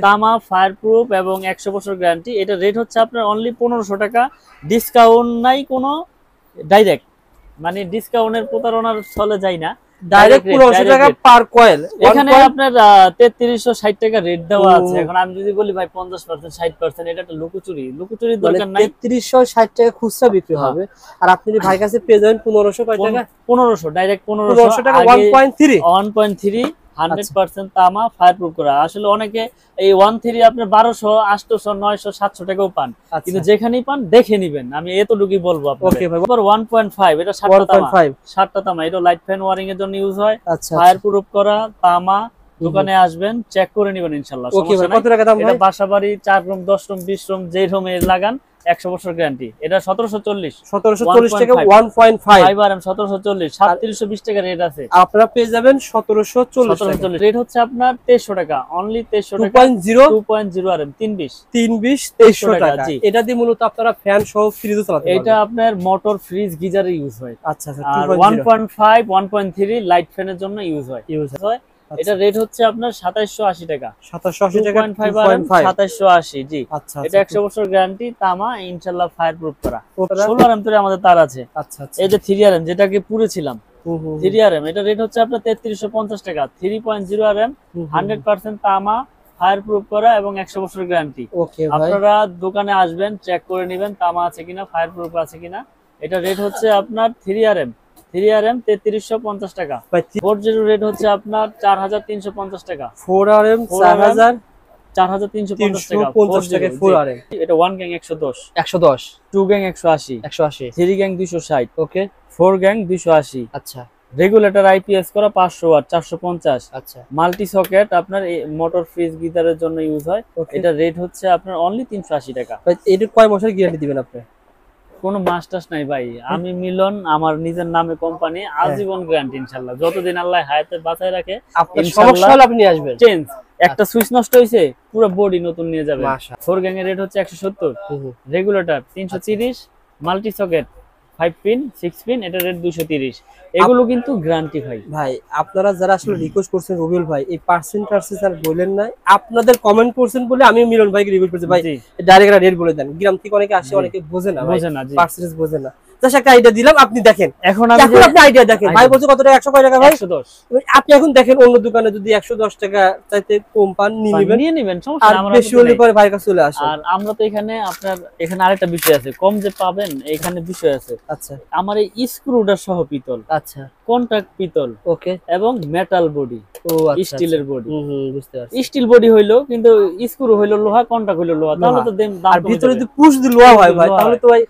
তামা, fire proof এবং 100 বছর গ্যারান্টি। এটা রেট হচ্ছে আপনার অনলি 1500 টাকা, ডিসকাউন্ট নাই কোনো, ডাইরেক্ট মানে ডিসকাউন্টের প্রতারণার চলে যায় না, ডাইরেক্ট 1500 টাকা পার কয়েল। এখানে আপনার 3360 টাকা রেট দেওয়া আছে। এখন আমি যদি বলি ভাই 50% 60%, এটা একটা লুকোচুরির দরকার নাই। 3360 টাকা খুচরা বিক্রি হবে, আর আপনি ভাই কাছে পেয়ে যাবেন 1500 টাকা, 1500 ডাইরেক্ট 1500 টাকা। 1.3 100% তামা, ফায়ার প্রুফ করা। আসলে অনেকে এই 1.3 আপনার 1200 800 900 700 টাকাও পান, কিন্তু যেখানেই পান দেখে নেবেন, আমি এতটুকুই বলবো আপনাদের। ওকে ভাই। 1.5 এটা 7টা তামা, এটা লাইট ফ্যান ওয়ারিং এর জন্য ইউজ হয়। ফায়ার প্রুফ করা তামা, দোকানে আসবেন চেক করে নেবেন ইনশাআল্লাহ। সমস্যা নাই। কত টাকা দাম ভাই? এটা বাসাবাড়ি 4 রুম 10 রুম 20 রুম যেই রুমে লাগান 100 বছর গ্যারান্টি। এটা 1740 টাকা 1.5 5RM 1740 3720 টাকা রেট আছে। আপনারা পেয়ে যাবেন 1740 টাকা। রেট হচ্ছে আপনার 2300 টাকা, অনলি 2300 টাকা। 2.0 RM 2300 টাকা। এটা দিয়ে মূলত আপনারা ফ্যান সহ ফ্রিজও চালাতে পারবেন। এটা আপনার মোটর, ফ্রিজ, গিজারে ইউজ হয়। আচ্ছা আচ্ছা। আর 1.5 1.3 লাইট ফ্যানের জন্য ইউজ হয়। এটা রেট হচ্ছে আপনার 2780 টাকা। 2780 টাকা 2780 জি। আচ্ছা, এটা 100 বছর গ্যারান্টি, তামা, ইনশাআল্লাহ ফায়ার প্রুফ করা। 16RM ধরে আমাদের তার আছে। আচ্ছা আচ্ছা। এই যে 3RM যেটাকে পুরেছিলাম, 3RM এটা রেট হচ্ছে আপনার 3350 টাকা। 3.0RM 100% তামা, ফায়ার প্রুফ করা এবং 100 বছর গ্যারান্টি। ওকে ভাই। আপনারা দোকানে আসবেন, চেক করে নেবেন তামা আছে কিনা, ফায়ার প্রুফ আছে কিনা। এটা রেট হচ্ছে আপনার 3RM 3350 টাকা। 40 রেট হচ্ছে আপনার 4350 টাকা। 4RM 4350 টাকা। 4RM এটা 1 গ্যাং 110, 2 গ্যাং 180, 3 গ্যাং 260, ওকে, 4 গ্যাং 280। আচ্ছা। রেগুলেটর আইপিএস করা 500 ওয়াট 450। আচ্ছা। মাল্টি সকেট আপনার মোটর, ফ্রিজ, গিটারের জন্য ইউজ হয়। এটা রেট হচ্ছে আপনার অনলি 380 টাকা। এটা কয় মাসের গ্যারান্টি দিবেন আপনি? কোনো মাস্টার্স নাই ভাই, আমি মিলন, আমার নিজের নামে কোম্পানি, আজীবন গ্যারান্টি ইনশাআল্লাহ। যতদিন আল্লাহ হায়াতে বাঁচায় রাখে, আপনার সমস্যা হলে আপনি আসবেন। চেঞ্জ একটা সুইচ নষ্ট হইছে, পুরো বডি নতুন নিয়ে যাবেন। 4 গ্যাং এর রেট হচ্ছে 170, regulator 330, multi socket 5 pin 6 pin, এটা রেট 230। এগুলো কিন্তু গ্যারান্টি ভাই। ভাই আপনারা যারা আসলে রিকোয়েস্ট করছেন রবিউল ভাই, এই পার্সেন্টেজ আর বলেন না, আপনাদের কমেন্ট করছেন বলে আমি মিলন ভাইকে রিকোয়েস্ট করছি ভাই ডাইরেক্ট রেট বলে দেন। গ্রাম থেকে অনেকে আসে, অনেকে বোঝে না ভাই, পার্সেন্টেজ বোঝে না। জাস্ট একটা আইডিয়া দিলাম, আপনি দেখেন। এখন আপনি আইডিয়া দেখেন ভাই, বলছে কত টাকা, 100 কয় টাকা ভাই? 110। আপনি এখন দেখেন অন্য দোকানে যদি 110 টাকা চাইতে কম পান নিয়ে নেবেন, সমস্যা না। আমরা বেশি হলে পরে ভাই কাছে চলে আসে। আর আমরা তো এখানে আপনার এখানে আরেকটা বিষয় আছে, কম যে পাবেন এখানে বিষয় আছে। আচ্ছা। আমার এই স্ক্রুডার সহ পিতল, আচ্ছা, কন্টাক্ট পিতল, ওকে, এবং মেটাল বডি, ও আচ্ছা, স্টিলের বডি। বুঝতে পারছি। স্টিল বডি হইলো কিন্তু স্ক্রু হইলো লোহা, কন্টাক্ট হইলো লোহা, তাহলে তো দাম। আর ভিতরে যদি পুশ দি লোহা হয় ভাই, তাহলে তো ভাই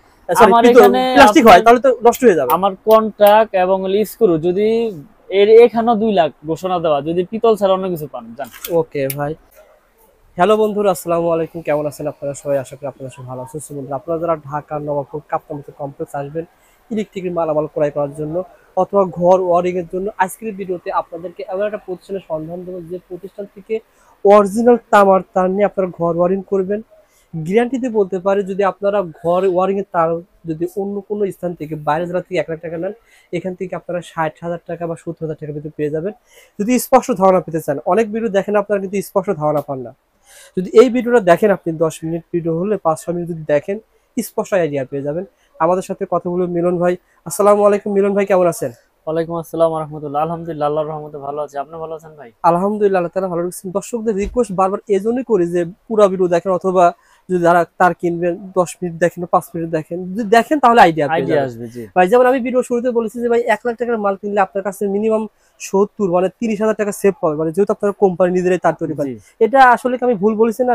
আমার এখানে প্লাস্টিক হয়, তাহলে তো নষ্ট হয়ে যাবে। আমার কন্টাক্ট এবং স্ক্রু যদি এর এখানে 2 লাখ ঘোষণা দেওয়া, যদি পিতল ছাড়া অন্য কিছু পান জান। ওকে ভাই। হ্যালো বন্ধুরা, আসসালামু আলাইকুম। কেমন আছেন আপনারা সবাই? আশা করি আপনারা সবাই ভালো আছেন। বন্ধুরা, আপনারা যারা ঢাকা নবাবপুর কাপ্তান কমপ্লেক্স আসবেন ইলেকট্রিকের মালামাল ক্রয় করার জন্য অথবা ঘর ওয়ারিং এর জন্য, আজকের ভিডিওতে আপনাদেরকে এমন একটা প্রতিষ্ঠানের সন্ধান দেব যে প্রতিষ্ঠান থেকে অরিজিনাল তামার তার নিয়ে আপনারা ঘর ওয়ারিং করবেন। গ্যারান্টিতে বলতে পারে, যদি আপনারা ঘর ওয়ারিং এর তার যদি অন্য কোনো স্থান থেকে, বাইরে জেলা থেকে 1 লাখ টাকা নেন, এখান থেকে আপনারা 60,000 টাকা বা 70,000 টাকা ভিতরে পেয়ে যাবেন। যদি স্পষ্ট ধারণা পেতে চান, অনেক ভিডিও দেখেন আপনারা কিন্তু স্পষ্ট ধারণা পান না। যদি এই ভিডিওটা দেখেন, আপনি 10 মিনিট ভিডিও হলে 5-6 মিনিট যদি দেখেন, স্পষ্ট আইডিয়া পেয়ে যাবেন। আমাদের সাথে কথা বলবো মিলন ভাই। আসসালামু আলাইকুম মিলন ভাই, কেমন আছেন? ওয়ালাইকুম আসসালাম ওয়া রাহমাতুল্লাহ। আলহামদুলিল্লাহ, আল্লাহর রহমতে ভালো আছি। আপনি ভালো আছেন ভাই? আলহামদুলিল্লাহ, আল্লাহ তাআলা ভালো রাখছেন। দর্শকদের রিকোয়েস্ট বারবার এজন্যই করি যে পুরো ভিডিও দেখেন, অথবা যদি যারা তার কিনবেন 10 মিনিট দেখেন, 5 মিনিট দেখেন, যদি দেখেন তাহলে আইডিয়া আসবে। জি ভাই, যেমন আমি ভিডিও শুরুতে বলেছি যে ভাই 1 লাখ টাকার মাল কিনলে আপনার কাছে মিনিমাম 70 মানে 30,000 টাকা সেভ পাবে, মানে যেহেতু আপনার কোম্পানি নিজেরাই তার তৈরি করে। এটা আসলে কি আমি ভুল বলেছি না?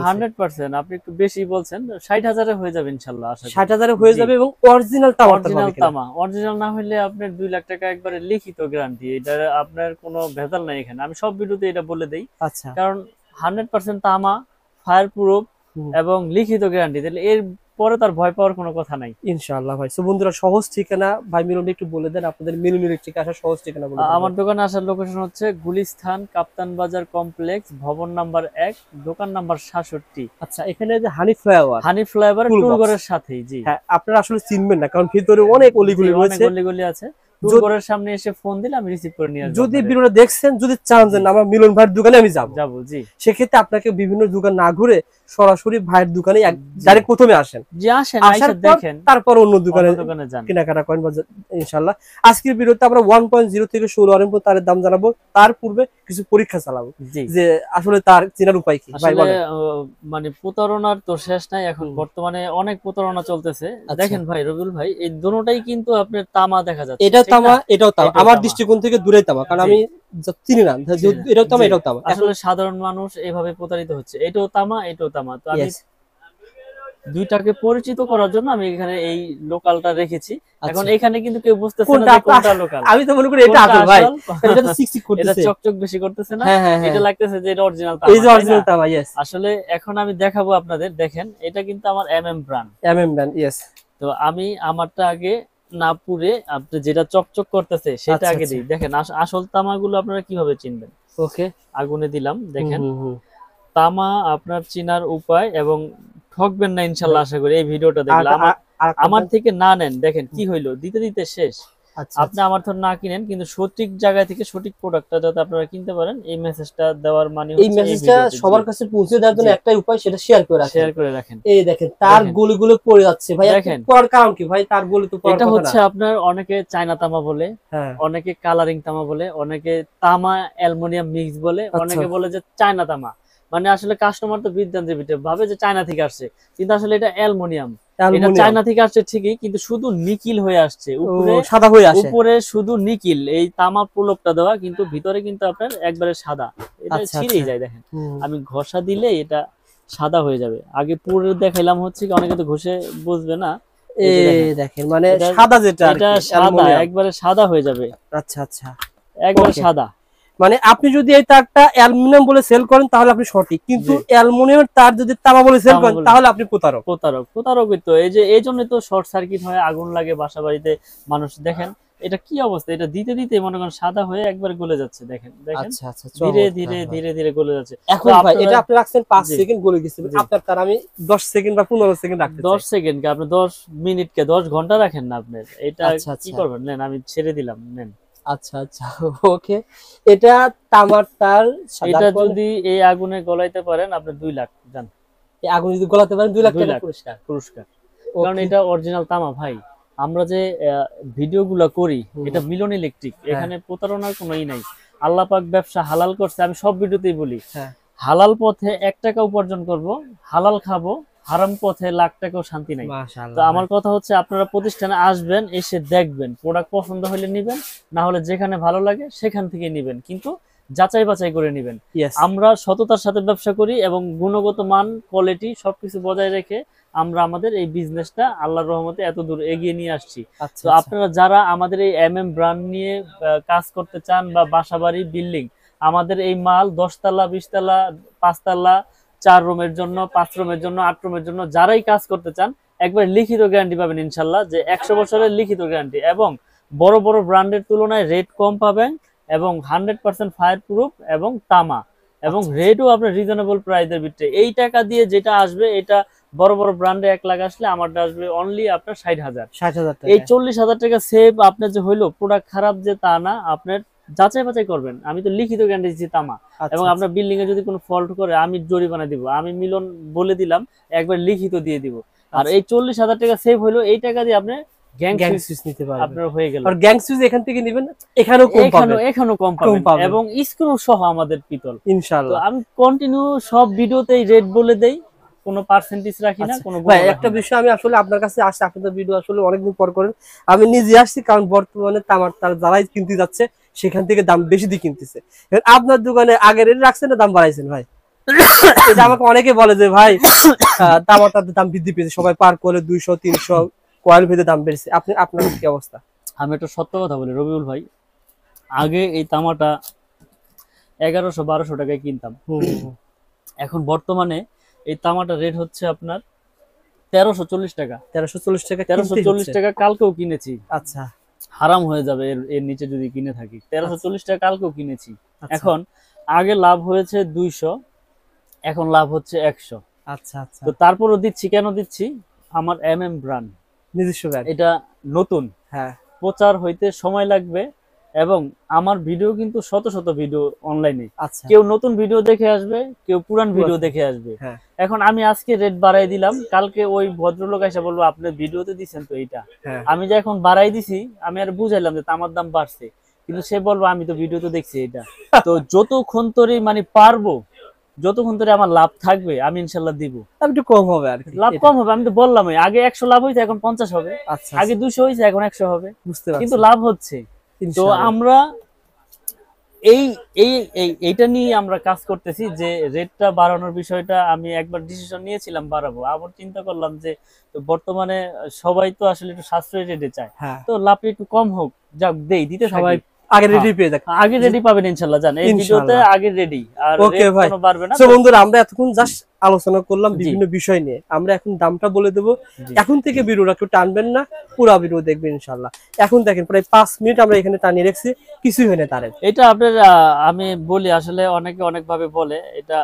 100% আপনি একটু বেশি বলছেন। 60,000 এ হয়ে যাবে ইনশাআল্লাহ। আশা করি 60,000 এ হয়ে যাবে, এবং অরিজিনাল তামা। অরিজিনাল না হলে আপনার 2 লাখ টাকা একবারে লিখিত গ্যারান্টি। এটা আপনার কোনো ভেজাল নাই এখানে। আমি সব ভিডিওতে এটা বলে দেই। আচ্ছা। কারণ 100% তামা, ফায়ার প্রুফ এবং লিখিত গ্যারান্টি, তাহলে এর পরে তার ভয় পাওয়ার কোনো কথা নাই ইনশাআল্লাহ ভাই। সো বন্ধুরা, সহজ ঠিকানা ভাই মিলন একটু বলে দেন, আপনাদের মিলন ইলেকট্রিক আসার সহজ ঠিকানা বলে দেন। আমার দোকানে আসার লোকেশন হচ্ছে গুলিস্তান কাপ্তান বাজার কমপ্লেক্স, ভবন নাম্বার 1, দোকান নাম্বার 66। আচ্ছা, এখানে যে হানি ফ্লাইওভার টুলঘরের সাথেই। জি হ্যাঁ, আপনারা আসলে চিনবেন না কারণ ভিতরে অনেক অলিগলি রয়েছে, অলিগলি আছে। টুরগড়ের সামনে এসে ফোন দিলে আমি রিসিভ করে নিয়ে আসব। যদি ভিডিওটা দেখছেন, যদি চান যে আমার মিলন ভাইয়ের দোকানে আমি যাব, জি, সেক্ষেত্রে আপনাকে বিভিন্ন দোকান না ঘুরে সরাসরি ভাইয়ের দোকানে ডাইরেক্ট প্রথমে আসেন, আসার দেখেন, তারপর অন্য দোকানে যান, কেনাকাটা করেন ইনশাআল্লাহ। আজকের ভিডিওতে আমরা 1.0 থেকে 16 আরএম তারের দাম জানাবো, তার পূর্বে কিছু পরীক্ষা চালাবো যে আসলে তার চেনার উপায় কি। ভাই বলেন। মানে প্রতারণার তো শেষ নাই, এখন বর্তমানে অনেক প্রতারণা চলতেছে। দেখেন ভাই রবিউল ভাই, এই দুটোটাই কিন্তু আপনার তামা দেখা যাচ্ছে, এটাও তামা এটাও তামা, আমার দৃষ্টিকোণ থেকে দূরে তামা, কারণ আমি চিনি না এটাও তামা এটাও তামা। আসলে সাধারণ মানুষ এভাবে প্রতারিত হচ্ছে, এটাও তামা এটাও তামা। তো আমি দুইটাকে পরিচিত করার জন্য আমি এখানে এই লোকালটা রেখেছি। এখন এখানে কিন্তু কেউ বুঝতেছে না যে কোনটা লোকাল। আমি তো মনে করি এটা আসল ভাই, এটা তো সিকসিক করতেছে, এটা চকচক বেশি করতেছে না, এটা লাগতেছে যে এটা অরিজিনাল তামা। এই যে অরিজিনাল তামা, यस। আসলে এখন আমি দেখাবো আপনাদের, দেখেন এটা কিন্তু আমার এমএম ব্র্যান্ড, यस। তো আমি আমারটা আগে না পুরে আপনি যেটা চকচক করতেছে সেটা আগে দিই। দেখেন আসল তামাগুলো আপনারা কিভাবে চিনবেন। ওকে, আগুনে দিলাম, দেখেন তামা আপনার চিনার উপায়, এবং ঠকবেন না ইনশাআল্লাহ আশা করি এই ভিডিওটা দেখলে। আমার থেকে না নেন, দেখেন কি হইলো, দিতে দিতে শেষ। আপনি আমার থেকে না কিনেন, কিন্তু সঠিক জায়গা থেকে সঠিক প্রোডাক্টটা যাতে আপনারা কিনতে পারেন, এই মেসেজটা দেওয়ার মানে হচ্ছে এই মেসেজটা সবার কাছে পৌঁছে দেওয়ার জন্য একটাই উপায়, সেটা শেয়ার করে রাখেন। এই দেখেন তার গলিগুলো পড়ে যাচ্ছে ভাই, দেখেন পড়ার কারণ কি ভাই, তার গলি তো পড়ার কথা না। এটা হচ্ছে আপনার অনেকে চায়না তামা বলে, অনেকে কালারিং তামা বলে, অনেকে তামা অ্যালুমিনিয়াম মিক্স বলে, অনেকে বলে যে চায়না তামা। মানে আসলে কাস্টমার তো বিদ্যান্তে বিটে ভাবে যে চায়না থেকে আসছে, কিন্তু আসলে এটা অ্যালুমিনিয়াম। এটা চায়না থেকে আসছে ঠিকই, কিন্তু শুধু নিকিল হয়ে আসছে, উপরে সাদা হয়ে আসে, উপরে শুধু নিকিল এই তামা প্রলেপটা দেওয়া, কিন্তু ভিতরে কিন্তু আপনার একবারে সাদা। এটা ছিঁড়েই যায়, দেখেন আমি ঘষা দিলে এটা সাদা হয়ে যাবে। আগে পুরো দেখাইলাম হচ্ছে কি, অনেকে তো ঘষে বুঝবে না। এই দেখেন মানে সাদা, যেটা এটা সাদা একবারে সাদা হয়ে যাবে। আচ্ছা আচ্ছা, একবারে সাদা। মানে আপনি যদি এই তারটা অ্যালুমিনিয়াম বলে সেল করেন তাহলে আপনি সঠিক, কিন্তু অ্যালুমিনিয়ামের তার যদি তামা বলে সেল করেন তাহলে আপনি প্রতারক। প্রতারকই তো। এই যে এই জন্য তো শর্ট সার্কিট হয়, আগুন লাগে বাসা বাড়িতে মানুষ। দেখেন এটা কি অবস্থা, এটা দিতে দিতে মনে করেন সাদা হয়ে একবার গলে যাচ্ছে। দেখেন দেখেন ধীরে ধীরে ধীরে ধীরে গলে যাচ্ছে। এখন ভাই এটা আপনি রাখছেন 5 সেকেন্ড, গলে গেছে। আপনার তার আমি 10 সেকেন্ড বা 15 সেকেন্ড রাখতে চাই। 10 সেকেন্ড কে আপনি 10 মিনিট কে 10 ঘন্টা রাখেন না আপনি, এটা কি করবেন? নেন আমি ছেড়ে দিলাম, নেন। আচ্ছা আচ্ছা, ওকে। এটা তামার তার, এটা যদি এই আগুনে গলাইতে পারেন আপনি 2 লাখ জান। এই আগুনে যদি গলাতে পারেন 2 লাখ টাকা পুরস্কার। কারণ এটা অরিজিনাল তামা ভাই। আমরা যে ভিডিওগুলো করি এটা মিলন ইলেকট্রিক, এখানে প্রতারণার কোনোই নাই। আল্লাহ পাক ব্যবসা হালাল করছে, আমি সব ভিডিওতেই বলি হালাল পথে 1 টাকা উপার্জন করব, হালাল খাবো, হারাম পথে লাখ টাকাও শান্তি নাই। তো আমার কথা হচ্ছে আপনারা প্রতিষ্ঠানে আসবেন, এসে দেখবেন, প্রোডাক্ট পছন্দ হলে নিবেন, না হলে যেখানে ভালো লাগে সেখান থেকে নিবেন, কিন্তু যাচাই বাছাই করে নিবেন। আমরা সততার সাথে ব্যবসা করি এবং গুণগত মান, কোয়ালিটি সবকিছু বজায় রেখে আমরা আমাদের এই বিজনেসটা আল্লাহর রহমতে এত দূর এগিয়ে নিয়ে আসছি। তো আপনারা যারা আমাদের এই এমএম ব্র্যান্ড নিয়ে কাজ করতে চান, বা বাসাবাড়ি বিল্ডিং, আমাদের এই মাল 10 তলা 20 তলা 5 তলা 4 রুমের জন্য, 5 রুমের জন্য, 8 রুমের জন্য যারাই কাজ করতে চান একবার লিখিত গ্যারান্টি পাবেন ইনশাল্লাহ, যে 100 বছরের লিখিত গ্যারান্টি, এবং বড় বড় ব্র্যান্ডের তুলনায় রেট কম পাবেন, এবং 100% ফায়ার প্রুফ এবং তামা, এবং রেটও আপনার রিজনেবল প্রাইসের ভিতরে। এই টাকা দিয়ে যেটা আসবে, এটা বড় বড় ব্র্যান্ডে 1 লাখ আসলে আমারটা আসবে অনলি আপনার 60,000 টাকা। এই 40,000 টাকা সেভ আপনার যে হইলো, প্রোডাক্ট খারাপ যে তা না, আপনার যাচাই বাছাই করবেন। আমি তো লিখিত গ্যারান্টি দিচ্ছি তামা, এবং আপনার বিল্ডিং এ যদি কোনো ফল্ট করে আমি জরিমানা দিব, আমি মিলন বলে দিলাম, একবার লিখিত দিয়ে দিব। আর এই 40,000 টাকা সেভ হইলো, এই টাকা দিয়ে আপনি গ্যাং সুইচ নিতে পারবেন, আপনার হয়ে গেল। আর গ্যাং সুইচ এখান থেকে নেবেন, এখানেও কম পাবেন, এবং স্ক্রু সহ আমাদের পিতল ইনশাআল্লাহ। তো আমি কন্টিনিউ সব ভিডিওতেই রেট বলে দেই, কোনো পার্সেন্টেজ রাখি না, কোনো ভাই একটা বিষয় আমি আসলে আপনার কাছে আসছি, আপনাদের ভিডিও আসলে অনেকদিন পর করেন, আমি নিজে আসছি, কারণ বর্তমানে তামার তার যারাই কিনতে যাচ্ছে সেখান থেকে দাম বেশি দিয়ে কিনতেছে। আপনার দোকানে আগের রেট রাখছেন না দাম বাড়াইছেন ভাই? এটা আমাকে অনেকে বলে যে ভাই তামার তার দাম বৃদ্ধি পেয়েছে, সবাই পার করে 200-300 কয়েল ভেদে দাম বেড়েছে। আপনার কি অবস্থা? আমি একটা সত্য কথা বলি রবিউল ভাই, আগে এই তামাটা 1100-1200 টাকায় কিনতাম, এখন বর্তমানে এই তামাটা রেট হচ্ছে আপনার 1340 টাকা। 1340 টাকা কালকেও কিনেছি। আচ্ছা, হারাম হয়ে যাবে এর নিচে যদি কিনে থাকি। 1340 টাকা কালকেও কিনেছি। এখন আগে লাভ হয়েছে 200, এখন লাভ হচ্ছে 100। আচ্ছা আচ্ছা, তো তারপরও দিচ্ছি, কেন দিচ্ছি? আমার এমএম ব্র্যান্ড, নিজস্ব ব্র্যান্ড, এটা নতুন, প্রচার হইতে সময় লাগবে, এবং আমার ভিডিও কিন্তু শত শত ভিডিও অনলাইনে। আচ্ছা, কেউ নতুন ভিডিও দেখে আসবে, কেউ পুরান ভিডিও দেখে আসবে। এখন আমি আজকে রেট বাড়াই দিলাম, কালকে ওই ভদ্রলোক এসে বলবো আপনি ভিডিওতে দিচ্ছেন তো এইটা, আমি যে এখন বাড়াই দিছি, আমি আর বুঝাইলাম যে তামার দাম বাড়ছে, কিন্তু সে বলবো আমি তো ভিডিওতে দেখছি এটা। তো যতক্ষণ তোরে মানে পারবো, যতক্ষণ ধরে আমার লাভ থাকবে আমি ইনশাল্লাহ দিব। একটু কম হবে আর কি, লাভ কম হবে, আমি তো বললামই, আগে 100 লাভ হইছে এখন 50 হবে। আচ্ছা, আগে 200 হইছে এখন 100 হবে, বুঝতে পারছি, কিন্তু লাভ হচ্ছে। তো আমরা এইটা নিয়ে আমরা কাজ করতেছি যে রেটটা বাড়ানোর বিষয়টা আমি একবার ডিসিশন নিয়েছিলাম বাড়াবো, আবার চিন্তা করলাম যে বর্তমানে সবাই তো আসলে একটু সাশ্রয়ী রেটে চায়, তো লাভটা একটু কম হোক, যাক দেই, দিতে সবাই আগে রেডি পেয়ে যাক, আগে রেডি পাবেন ইনশাআল্লাহ। জান এই ভিডিওতে আগে রেডি, আর ওকে ভাই কোনো বাড়বে না। সো বন্ধুরা, আমরা এতক্ষণ জাস্ট আলোচনা করলাম বিভিন্ন বিষয় নিয়ে, আমরা এখন দামটা বলে দেব। এখন থেকে ভিডিওটা একটু টানবেন না, পুরো ভিডিও দেখবেন ইনশাআল্লাহ। এখন দেখেন প্রায় 5 মিনিট আমরা এখানে টানিয়ে রাখছি, কিছুই হয় না তার। এটা আপনার আমি বলি আসলে অনেকে অনেক ভাবে বলে, এটা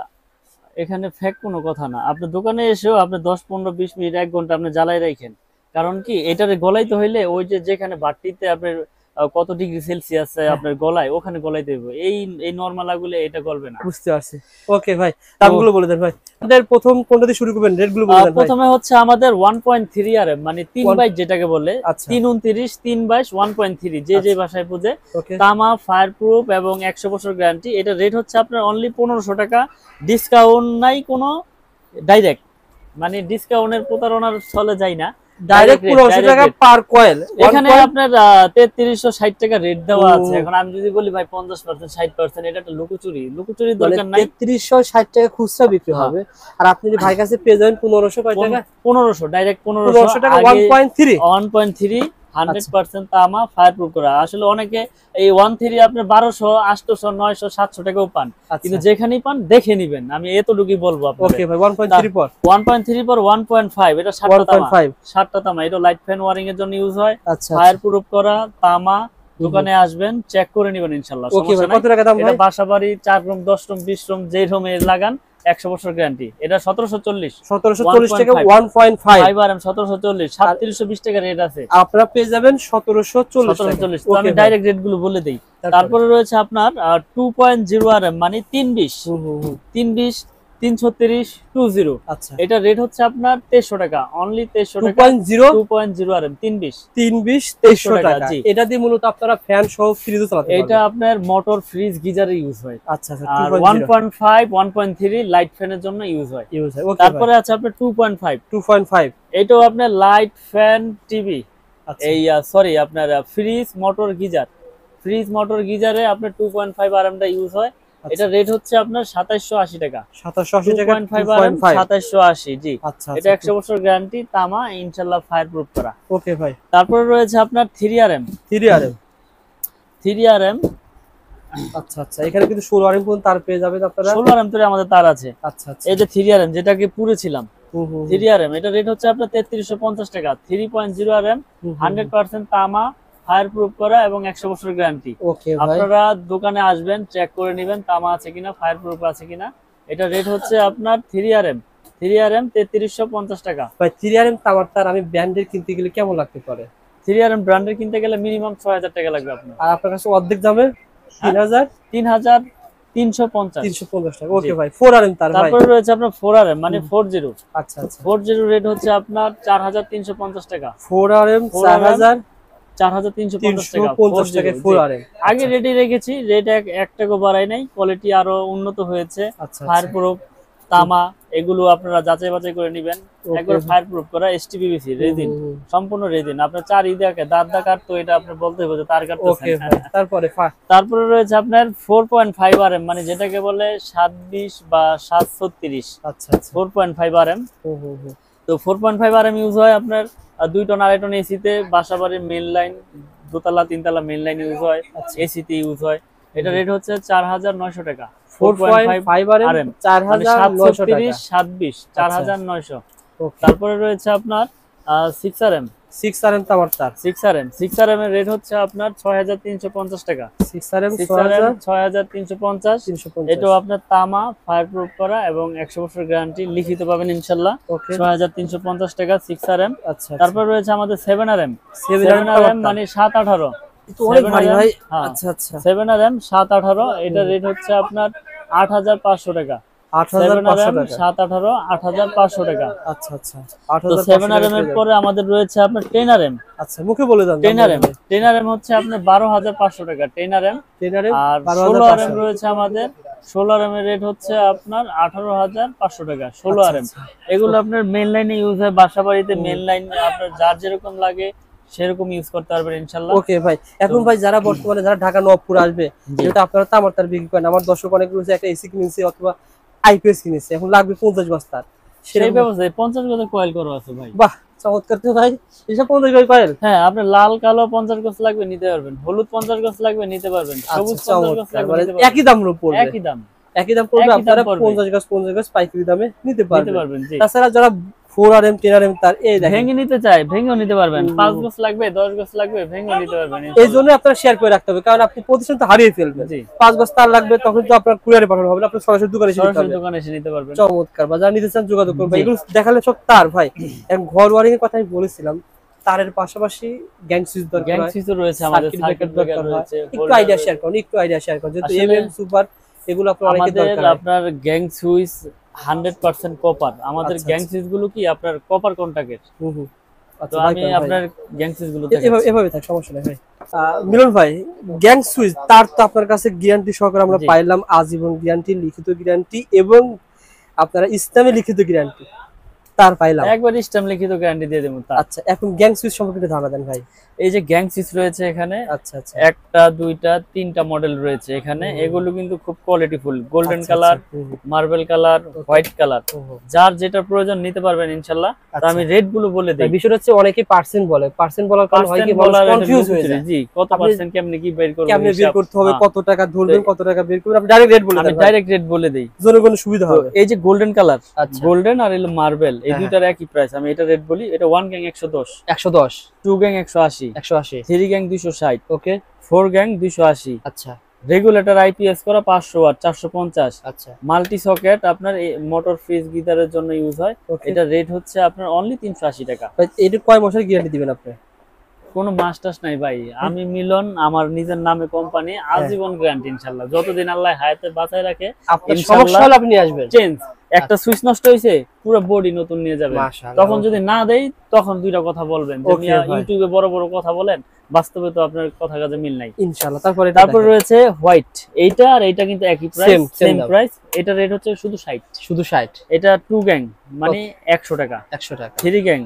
এখানে ফেক কোনো কথা না। আপনার দোকানে এসেও আপনি 10, 15, 20 মিনিট 1 ঘন্টা আপনি জ্বালাই রাখেন, কারণ কি এটারে গলাইতে হইলে ওই যে যেখানে বাটিতে আপনার কত ডিগ্রি সেলসিয়াস আপনার গলায়, ওখানে গলাইতে হবে। এই নরমাল আগুলে এটা গলবে না। বুঝতে পারছি। ওকে ভাই, দামগুলো বলে দেন ভাই। আমাদের প্রথম কোনটা দিয়ে শুরু করবেন, রেটগুলো বলে দেন ভাই। প্রথমে হচ্ছে আমাদের 1.3 আরএম, মানে 3/22 যেটাকে বলে, 329 3/22 1.3, যে ভাষায় বুঝে। তামা, ফায়ার প্রুফ এবং 100 বছর গ্যারান্টি। এটা রেট হচ্ছে আপনার অনলি 1500 টাকা, ডিসকাউন্ট নাই কোনো, ডাইরেক্ট, মানে ডিসকাউন্টের প্রতারণার চলে যায় না, ডাইরেক্ট 1500 টাকা পার কয়েল। এখানে আপনার 3360 টাকা রেট দেওয়া আছে। এখন আমি যদি বলি ভাই 50% 60%, এটা একটা লুকোচুরি দরকার নাই। 3360 টাকা খুচরা বিক্রি হবে, আর আপনি যদি ভাই কাছে পেয়ে যাবেন 1500 টাকা, 1500 ডাইরেক্ট 1500 টাকা। 1.3 100% তামা, ফায়ার প্রুফ করা। আসলে অনেকে এই 1.3 আপনার 1200 800 900 700 টাকাও পান, কিন্তু যেখানেই পান দেখে নেবেন, আমি এতটুকুই বলবো আপনাদের। ওকে ভাই, 1.3 পর 1.5 এটা 60টা তামা, এটা লাইট ফ্যান ওয়ারিং এর জন্য ইউজ হয়। ফায়ার প্রুফ করা তামা, দোকানে আসবেন চেক করে নেবেন ইনশাআল্লাহ। ওকে ভাই, কত টাকা দাম ভাই? এটা বাসাবাড়ি 4 রুম 10 রুম 20 রুম যে রুমে লাগান 100 বছর গ্যারান্টি। এটা 1740 টাকা 1.5 আরএম, 1740 3720 টাকা রেট আছে, আপনারা পেয়ে যাবেন 1740 টাকা। আমি ডাইরেক্ট রেট গুলো বলে দেই। তারপরে রয়েছে আপনার 2.0 আরএম, মানে 320 336 20। আচ্ছা, এটা রেট হচ্ছে আপনার 2300 টাকা, অনলি 2300 টাকা। 2.0 আরএম 320 2300 টাকা। এটা দিয়ে মূলত আপনারা ফ্যান সহ ফ্রিজও চালাতে পারবেন। এটা আপনার মোটর, ফ্রিজ, গিজারে ইউজ হয়। আচ্ছা, আর 1.5 1.3 লাইট ফ্যানের জন্য ইউজ হয়। তারপরে আছে আপনার 2.5 এটাও আপনার লাইট ফ্যান টিভি, এই সরি আপনার ফ্রিজ মোটর গিজারে আপনার 2.5 আরএমটা ইউজ হয়। এটা রেট হচ্ছে আপনার 2780 টাকা, 2.5 আরএম 2780। জি, এটা 100 বছর গ্যারান্টি, তামা, ইনশাআল্লাহ ফায়ার প্রুফ করা। ওকে ভাই, তারপরে রয়েছে আপনার 3 আরএম। আচ্ছা, এখানে কিন্তু 16 আরএম পর্যন্ত তার পেয়ে যাবেন আপনারা। 16 আরএম তো আমাদের তার আছে। আচ্ছা, এই যে 3 আরএম যেটাকে পুরেছিলাম, 3 আরএম, এটা রেট হচ্ছে আপনার 3350 টাকা। 3.0 আরএম, 100% তামা, ফায়ার প্রুফ করা এবং 100 বছর গ্যারান্টি। আপনারা দোকানে আসবেন, চেক করে নেবেন তামা আছে কিনা, ফায়ার প্রুফ আছে কিনা। এটা রেট হচ্ছে আপনার 3 আরএম 3350 টাকা। ভাই 3 আরএম তামার তার আমি ব্র্যান্ডের কিনতে গেলে কেমন লাগতে পারে? 3 আরএম ব্র্যান্ডের কিনতে গেলে মিনিমাম 6000 টাকা লাগবে আপনার। আর আপনার কাছে অর্ধেক দামে 3350 টাকা। ওকে ভাই, 4 আরএম তার। তারপরে রয়েছে আপনার 4 আরএম, মানে 40। আচ্ছা, 40 রেট হচ্ছে আপনার 4350 টাকা। 4 আরএম 4350 টাকা। 4 আরএম আগে রেডি রেখেছি, রেট 1 টাকা বাড়াই নাই, কোয়ালিটি আরো উন্নত হয়েছে। ফায়ার প্রুফ, তামা, এগুলো আপনারা যাচাই বাছাই করে নেবেন। একবার ফায়ার প্রুফ করা, এসটিপিভিসি রেজিন, সম্পূর্ণ রেজিন। আপনার 4 ইদাকে দাঁত কাটতো, এটা আপনি বলতে হবে যে তার কাটতেছেন। ওকে ভাই, তারপরে রয়েছে আপনার 4.5 আরএম, মানে যেটাকে বলে 720 বা 736। আচ্ছা, 4.5 আরএম। তো 4.5 আরএম ইউজ হয় আপনার 2 টন 2.5 টন এসিতে, বাসাবাড়ির মেইন লাইন, দোতলা তিনতলা মেইন লাইন ইউজ হয়, এসিতে ইউজ হয়। এটা রেট হচ্ছে 4900 টাকা। 4.5 আরএম 4900 টাকা, 720 4900। তারপরে রয়েছে আপনার 6RM 6RM তামার তার 6RM এর রেট হচ্ছে আপনার 6350 টাকা। 6RM 6350। এটাও আপনার তামা, ফায়ারপ্রুফ করা এবং 100 বছর গ্যারান্টি লিখিত পাবেন ইনশাআল্লাহ। 6350 টাকা 6RM। আচ্ছা, তারপর রয়েছে আমাদের 7RM 7RM মানে 718। তো অনেক ভারী ভাই। আচ্ছা আচ্ছা 7RM 718, এটা রেট হচ্ছে আপনার 8500 টাকা। 8500 টাকা 718 8500 টাকা। আচ্ছা আচ্ছা তো 7RM এর পরে আমাদের রয়েছে আপনার 10RM। আচ্ছা মুখে বলে দেন। 10RM হচ্ছে আপনার 12500 টাকা 10RM। আর 16RM রয়েছে আমাদের। 16RM এর রেট হচ্ছে আপনার 18500 টাকা 16RM। এগুলো আপনার মেইন লাইনে ইউজ হয়, বাসাবাড়িতে মেইন লাইন আপনার যার যেরকম লাগে সেরকম ইউজ করতে পারবেন ইনশাআল্লাহ। ওকে ভাই, এখন ভাই যারা বর্তমানে যারা ঢাকা নবপুর আসবে, যেটা আপনারা তামার তার বিক্রি করেন, আমার দর্শক অনেক রয়েছে একটা এসি কিনেছে অথবা আইপিএস কিনেছে, এখন লাগবে 50 গজ তার, সেই ব্যবস্থায় 50 গজের কয়েল করা আছে ভাই। বাহ চমৎকার তো ভাই, এসব 50 গজ কয়েল। হ্যাঁ, আপনি লাল কালো 50 গজ লাগবে নিতে পারবেন, হলুদ 50 গজ লাগবে নিতে পারবেন, সবুজ 50 গজ লাগবে নিতে পারবেন। একই দাম পড়বে, একই দাম পড়বে, আপনারা 50 গজ পাইকারি দামে নিতে পারবেন। তাছাড়া যারা 4RM 10RM তার এই দেখেন ভেঙে নিতে চাই, ভেঙেও নিতে পারবেন। 5 গজ লাগবে 10 গজ লাগবে ভেঙেও নিতে পারবেন। এই জন্য আপনারা শেয়ার করে রাখতে হবে, কারণ আপনি প্রতিষ্ঠান তো হারিয়ে ফেলবেন। 5 গজ তার লাগবে তখন তো আপনার কুরিয়ারে পাঠানো হবে না, আপনি সরাসরি দোকানে এসে নিতে পারবেন। চমৎকার, বা যারা নিতে চান যোগাযোগ করবেন। এগুলো দেখালে সব তার ভাই। এখন ঘর ওয়ারিং এর কথা আমি বলেছিলাম, তারের পাশাপাশি গ্যাং সুইচ দরকার, গ্যাং সুইচও রয়েছে আমাদের, সার্কিট ব্রেকার রয়েছে। একটু আইডিয়া শেয়ার করুন, যেহেতু এমএম সুপার এগুলো আপনার অনেক দরকার। আপনার গ্যাং সুইচ 100% কপার। আমাদের গ্যাং সুইচ গুলো কি আপনার কপার কন্টাক্টের। তো আমি আপনার গ্যাং সুইচ গুলো এভাবে থাক, সমস্যা নেই ভাই। মিলন ভাই, গ্যাং সুইচ তার তো আপনার কাছে গ্যারান্টি সহকারে আমরা পাইলাম, আজীবন গ্যারান্টি, লিখিত গ্যারান্টি এবং আপনারা ইসলামে লিখিত গ্যারান্টি তার পাইলাম, একবার ইসলাম লিখিত গ্যারান্টি দিয়ে দেবো। আচ্ছা, এখন গ্যাং সুইচ সম্পর্কে ধারণা দেন ভাই। এই যে গ্যাং সুইচ রয়েছে এখানে, আচ্ছা আচ্ছা, একটা দুইটা তিনটা মডেল রয়েছে এখানে। এগুলো কিন্তু খুব কোয়ালিটিফুল, golden colour, marble colour, white colour, যার যেটা প্রয়োজন নিতে পারবেন ইনশাআল্লাহ। তো আমি রেট গুলো বলে দেই। বিষয়টা হচ্ছে অনেকে পার্সেন্ট বলে, পার্সেন্ট বলার কারণে হয় কি কনফিউজ হয়ে যায়। জি, কত পার্সেন্ট কেমনে কি বের করব, কেমনে বের করতে হবে, কত টাকা ধরবেন, কত টাকা বের করবেন, আপনি ডাইরেক্ট রেট বলে দেন। আমি ডাইরেক্ট রেট বলে দেই, জনগণের সুবিধা হবে। এই যে গোল্ডেন কালার, গোল্ডেন আর এলো মার্বেল, এই দুইটার একই প্রাইস। আমি এটা রেট বলি, এটা 1 গ্যাং 110, 2 গ্যাং 180, 3 গ্যাং 260, ওকে, 4 গ্যাং 280। আচ্ছা, রেগুলেটর আইপিএস করা 500 ওয়াট 450। আচ্ছা, মাল্টি সকেট আপনার মোটর ফ্রিজ গিটারের জন্য ইউজ হয়। এটা রেট হচ্ছে আপনার অনলি 380 টাকা। এটা কয় মাসের গ্যারান্টি দিবেন আপনি? কোনো মাস্টার্স নাই ভাই, আমি মিলন, আমার নিজের নামে কোম্পানি, আজীবন গ্যারান্টি ইনশাআল্লাহ। যতদিন আল্লাহ হায়াতে বাঁচায় রাখে, আপনার সমস্যা হলে আপনি আসবেন। চেঞ্জ, একটা সুইচ নষ্ট হয়েছে পুরো বডি নতুন নিয়ে যাবেন। তখন যদি না দেই তখন দুইটা কথা বলবেন যে মিয়া ইউটিউবে বড় বড় কথা বলেন, বাস্তবে তো আপনার কথা কাজে মিল নাই ইনশাআল্লাহ। তারপর রয়েছে হোয়াইট, এইটা আর এইটা কিন্তু একই প্রাইস, সেম প্রাইস। এটা রেট হচ্ছে শুধু 60। এটা 2 গ্যাং মানে 100 টাকা, 3 গ্যাং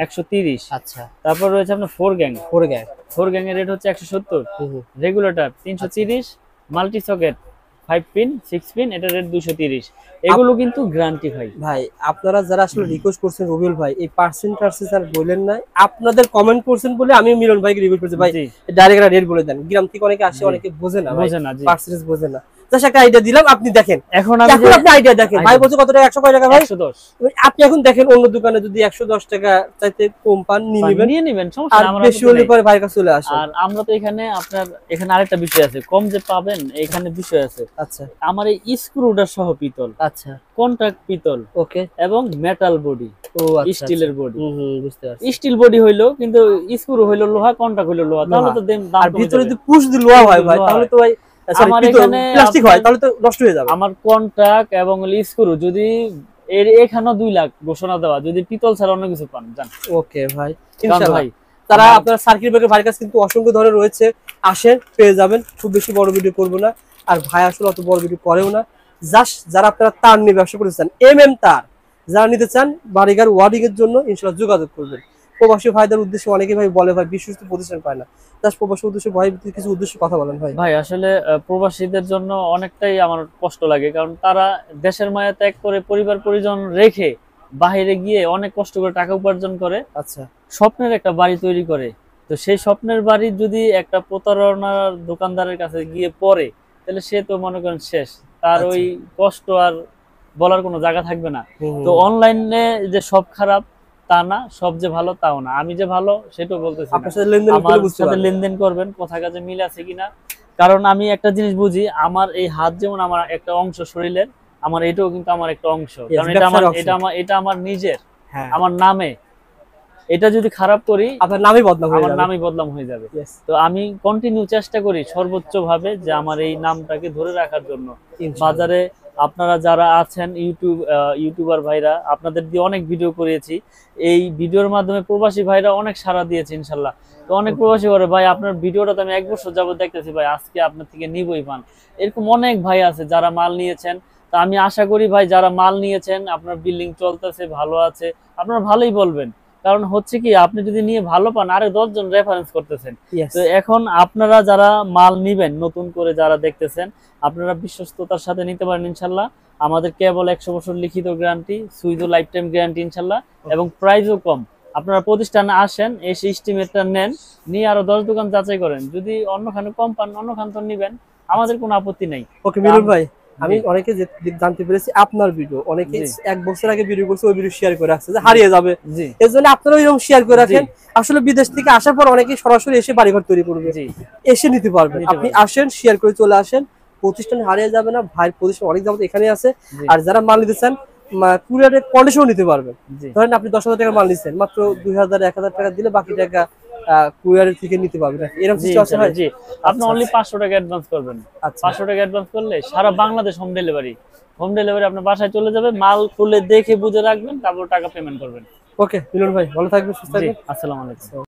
130। আচ্ছা, তারপর রয়েছে আপনার 4 গ্যাং এর রেট হচ্ছে 170। Regulator 330, multi socket 5 pin 6 pin, এটা রেট 230। এগুলো কিন্তু গ্যারান্টি ভাই। আপনারা যারা আসলে রিকোয়েস্ট করছেন রবিউল ভাই, এই পার্সেন্টেজ আর বলেন না, আপনাদের কমেন্ট করছেন বলে আমি মিলন ভাইকে রিকোয়েস্ট করছি, ভাই ডাইরেক্ট রেট বলে দেন। গ্রাম থেকে অনেকে আসে, অনেকে বোঝে না পার্সেন্টেজ বোঝে না। জাস্ট একটা আইডিয়া দিলাম, আপনি দেখেন। এখন আপনি আইডিয়া দেখেন, ভাই বলছে কত টাকা, 100 কয় টাকা ভাই? 110। আপনি এখন দেখেন অন্য দোকানে যদি 110 টাকা চাইতে কম পান নিয়ে নেবেন, সমস্যা নাই, আমরা বেশি হলে পরে ভাইয়ের কাছে চলে আসে। আর আমরা তো এখানে আপনার এখানে আরেকটা বিষয় আছে, কম যে পাবেন এখানে বিষয় আছে। আচ্ছা, আমার এই স্ক্রুডার সহ পিতল, আচ্ছা, কন্ট্রাক্ট পিতল, ওকে, এবং মেটাল বডি, স্টিলের বডি। বুঝতে পারছি। স্টিল বডি হইলো কিন্তু স্ক্রু হইলো লোহা, কন্ট্রাক্ট হইলো লোহা, তাহলে তো দাম কমে যাবে। আর ভিতরে যদি পুশ দি লোহা হয় ভাই, তাহলে তো ভাই আমার এখানে প্লাস্টিক হয়, তাহলে তো নষ্ট হয়ে যাবে। আমার কন্ট্রাক্ট এবং স্ক্রু যদি এর এখানে 2 লাখ ঘোষণা দেওয়া, যদি পিতল ছাড়া অন্য কিছু পান জান। ওকে ভাই, ইনশাআল্লাহ ভাই। তারা আপনার সার্কিট ব্রেকার ভাইয়ের কাছে কিন্তু অসংখ্য ধরনের রয়েছে, আসেন পেয়ে যাবেন। খুব বেশি বড় ভিডিও করব না, আর ভাই আসলে অত বড় ভিডিও করেও না। জাস্ট যারা আপনারা তার নিয়ে ব্যবসা করতে চান, এমএম তার যারা নিতে চান বাড়িঘর ওয়ারিং এর জন্য, ইনশাআল্লাহ যোগাযোগ করবেন। প্রবাসী ভাইদের উদ্দেশ্যে অনেকে ভাই বলে ভাই বিশ্বস্ত প্রতিষ্ঠান পায় না, জাস্ট প্রবাসী উদ্দেশ্যে ভাই কিছু উদ্দেশ্য কথা বলেন ভাই। ভাই আসলে প্রবাসীদের জন্য অনেকটাই আমার কষ্ট লাগে, কারণ তারা দেশের মায়া ত্যাগ করে পরিবার পরিজন রেখে বাইরে গিয়ে অনেক কষ্ট করে টাকা উপার্জন করে। আচ্ছা, স্বপ্নের একটা বাড়ি তৈরি করে, তো সেই স্বপ্নের বাড়ি যদি একটা প্রতারণার দোকানদারের কাছে গিয়ে পড়ে, তাহলে সে তো মনে করেন শেষ, তার ওই কষ্ট আর বলার কোনো জায়গা থাকবে না। তো অনলাইনে যে সব খারাপ, তা না, সব যে ভালো তাও না, আমি যে ভালো সেটাও বলতেছি না। আপনার সাথে লেনদেন আমার সাথে লেনদেন করবেন, কথা কাজে মিল আছে কিনা। কারণ আমি একটা জিনিস বুঝি, আমার এই হাত যেমন আমার একটা অংশ শরীরের, আমার এটাও কিন্তু আমার একটা অংশ, কারণ এটা আমার নিজের, আমার নামে। এটা যদি খারাপ করি আপনার নামই বদনাম হয়ে যাবে, আমার নামই বদনাম হয়ে যাবে। তো আমি কন্টিনিউ চেষ্টা করি সর্বোচ্চ ভাবে যে আমার এই নামটাকে ধরে রাখার জন্য। বাজারে আপনারা যারা আছেন ইউটিউবার ভাইরা, আপনাদের দিয়ে অনেক ভিডিও করেছি, এই ভিডিওর মাধ্যমে প্রবাসী ভাইরা অনেক সাড়া দিয়েছে ইনশাল্লাহ। তো অনেক প্রবাসী করে ভাই আপনার ভিডিওটা তো আমি 1 বছর যাবত দেখতেছি ভাই, আজকে আপনার থেকে নিবই পান। এরকম অনেক ভাই আছে যারা মাল নিয়েছেন। তা আমি আশা করি ভাই যারা মাল নিয়েছেন, আপনার বিল্ডিং চলতেছে, ভালো আছে, আপনারা ভালোই বলবেন। কারণ হচ্ছে কি, আপনি যদি নিয়ে ভালো পান, আরে 10 জন রেফারেন্স করতেছেন। তো এখন আপনারা যারা মাল নিবেন, নতুন করে যারা দেখতেছেন, আপনারা বিশ্বস্ততার সাথে নিতে পারেন ইনশাল্লাহ। আমাদের কেবল 100 বছর লিখিত গ্যারান্টি, সুইজো লাইফ টাইম গ্যারান্টি ইনশাল্লাহ, এবং প্রাইসও কম। আপনারা প্রতিষ্ঠানে আসেন, এসে এস্টিমেটটা নেন, নিয়ে আরো 10 দোকান যাচাই করেন, যদি অন্যখানে কম পান অন্যখান তো নিবেন, আমাদের কোনো আপত্তি নাই। ওকে মিলন ভাই, আমি অনেকে জানতে পেরেছি আপনার ভিডিও অনেকে 1 বছর আগে ভিডিও করছে, ওই ভিডিও শেয়ার করে রাখছে যে হারিয়ে যাবে, এর জন্য আপনারা এরকম শেয়ার করে রাখেন। আসলে বিদেশ থেকে আসার পর অনেকে সরাসরি এসে বাড়িঘর তৈরি করবে, এসে নিতে পারবেন। আপনি আসেন, শেয়ার করে চলে আসেন, প্রতিষ্ঠান হারিয়ে যাবে না। ভাই প্রতিষ্ঠান অনেক যাবত এখানে আছে। আর যারা মাল নিতে চান, কুরিয়ারের কন্ডিশন নিতে পারবেন। ধরেন আপনি 10,000 টাকা মাল নিচ্ছেন, মাত্র 2,000 1,000 টাকা দিলে বাকি টাকা কুরিয়ারের থেকে নিতে পারবেন। এরকম সিচুয়েশন হয়। জি, আপনি অনলি 500 টাকা অ্যাডভান্স করবেন। 500 টাকা অ্যাডভান্স করলে সারা বাংলাদেশ হোম ডেলিভারি আপনার বাসায় চলে যাবে। মাল খুলে দেখে বুঝে রাখবেন, তারপর টাকা পেমেন্ট করবেন। ওকে মিলন ভাই, ভালো থাকবেন, সুস্থ থাকবেন। আসসালামু আলাইকুম।